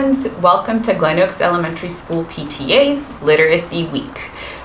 friends. Welcome to Glen Oaks Elementary School PTA's Literacy Week.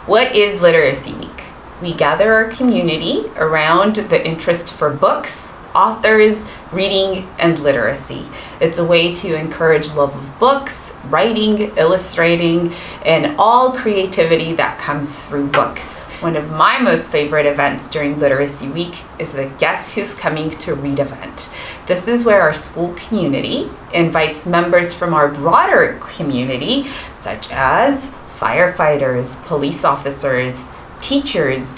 What is Literacy Week? We gather our community around the interest for books, authors, reading, and literacy. It's a way to encourage love of books, writing, illustrating, and all creativity that comes through books. One of my most favorite events during Literacy Week is the Guess Who's Coming to Read event. This is where our school community invites members from our broader community, such as firefighters, police officers, teachers,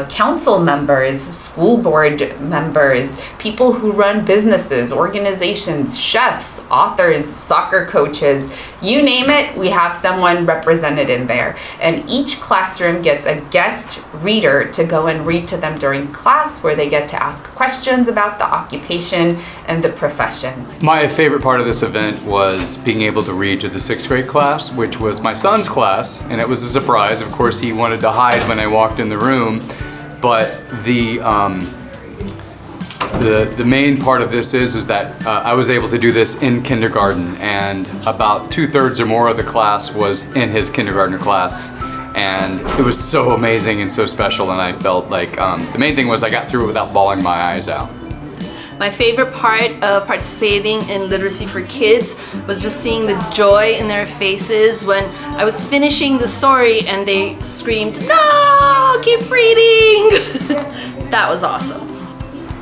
council members, school board members, people who run businesses, organizations, chefs, authors, soccer coaches, you name it, we have someone represented in there. And each classroom gets a guest reader to go and read to them during class, where they get to ask questions about the occupation and the profession. My favorite part of this event was being able to read to the 6th grade class, which was my son's class, and it was a surprise. Of course, he wanted to hide when I walked in the room, but the main part of this is that I was able to do this in kindergarten, and about 2/3 or more of the class was in his kindergarten class, and it was so amazing and so special, and I felt like the main thing was I got through it without bawling my eyes out. My favorite part of participating in Literacy for Kids was just seeing the joy in their faces when I was finishing the story and they screamed, "No, keep reading!" That was awesome.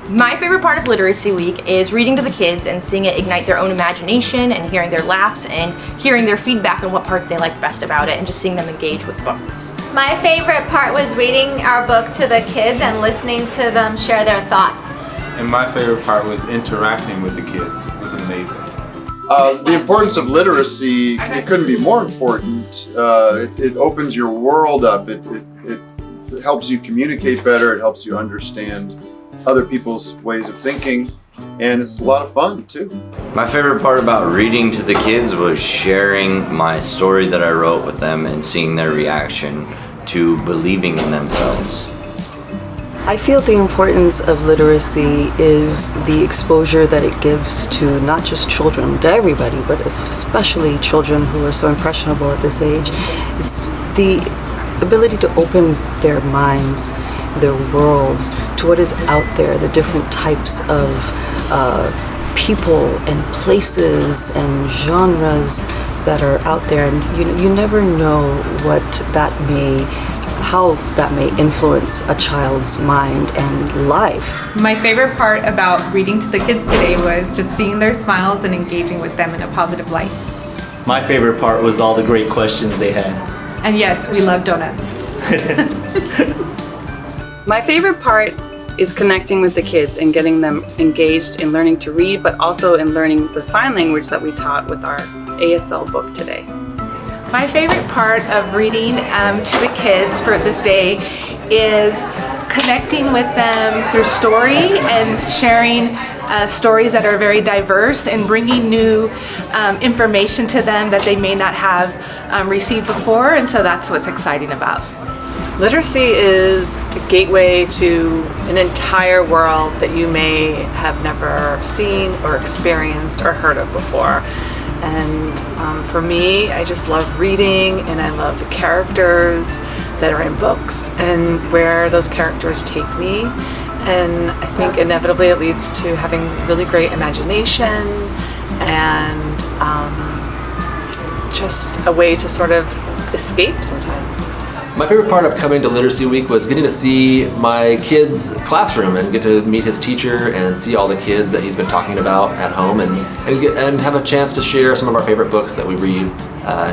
My favorite part of Literacy Week is reading to the kids and seeing it ignite their own imagination and hearing their laughs and hearing their feedback on what parts they like best about it and just seeing them engage with books. My favorite part was reading our book to the kids and listening to them share their thoughts. And my favorite part was interacting with the kids. It was amazing. The importance of literacy, it couldn't be more important. It opens your world up. It helps you communicate better. It helps you understand other people's ways of thinking. And it's a lot of fun too. My favorite part about reading to the kids was sharing my story that I wrote with them and seeing their reaction to believing in themselves. I feel the importance of literacy is the exposure that it gives to not just children, to everybody, but especially children who are so impressionable at this age. It's the ability to open their minds, their worlds, to what is out there, the different types of people and places and genres that are out there. And you never know how that may influence a child's mind and life. My favorite part about reading to the kids today was just seeing their smiles and engaging with them in a positive light. My favorite part was all the great questions they had. And yes, we love donuts. My favorite part is connecting with the kids and getting them engaged in learning to read, but also in learning the sign language that we taught with our ASL book today. My favorite part of reading to the kids for this day is connecting with them through story and sharing stories that are very diverse and bringing new information to them that they may not have received before, and so that's what's exciting about. Literacy is a gateway to an entire world that you may have never seen or experienced or heard of before. And for me, I just love reading, and I love the characters that are in books and where those characters take me. And I think inevitably it leads to having really great imagination and just a way to sort of escape sometimes. My favorite part of coming to Literacy Week was getting to see my kid's classroom and get to meet his teacher and see all the kids that he's been talking about at home and have a chance to share some of our favorite books that we read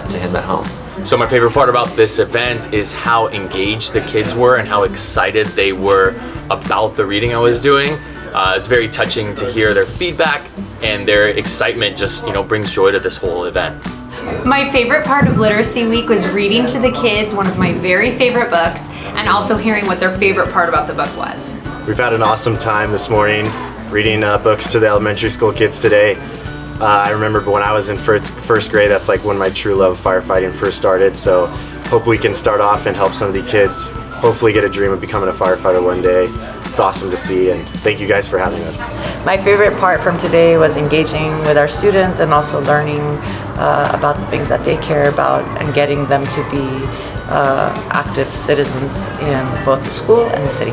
to him at home. So my favorite part about this event is how engaged the kids were and how excited they were about the reading I was doing. It's very touching to hear their feedback, and their excitement just brings joy to this whole event. My favorite part of Literacy Week was reading to the kids one of my very favorite books, and also hearing what their favorite part about the book was. We've had an awesome time this morning reading books to the elementary school kids today. I remember when I was in first grade, that's like when my true love of firefighting first started, so hope we can start off and help some of the kids hopefully get a dream of becoming a firefighter one day. It's awesome to see, and thank you guys for having us. My favorite part from today was engaging with our students and also learning about the things that they care about and getting them to be active citizens in both the school and the city.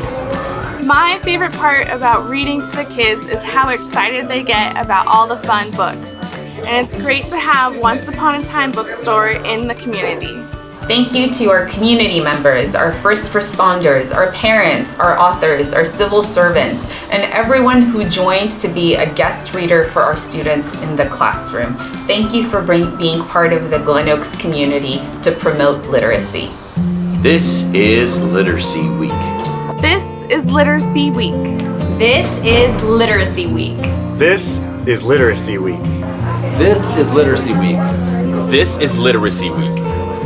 My favorite part about reading to the kids is how excited they get about all the fun books. And it's great to have Once Upon a Time bookstore in the community. Thank you to our community members, our first responders, our parents, our authors, our civil servants, and everyone who joined to be a guest reader for our students in the classroom. Thank you for being part of the Glen Oaks community to promote literacy. This is Literacy Week. This is Literacy Week. This is Literacy Week. This is Literacy Week. This is Literacy Week. This is Literacy Week.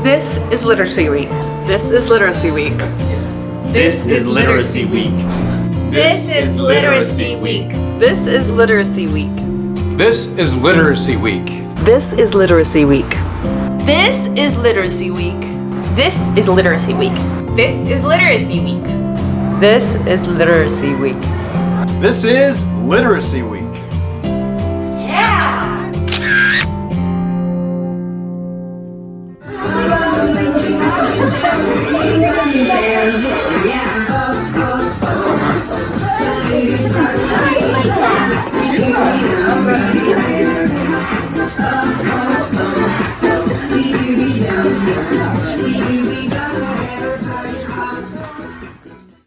This is Literacy Week. This is Literacy Week. This is Literacy Week. This is Literacy Week. This is Literacy Week. This is Literacy Week. This is Literacy Week. This is Literacy Week. This is Literacy Week. This is Literacy Week. This is Literacy Week. This is Literacy Week.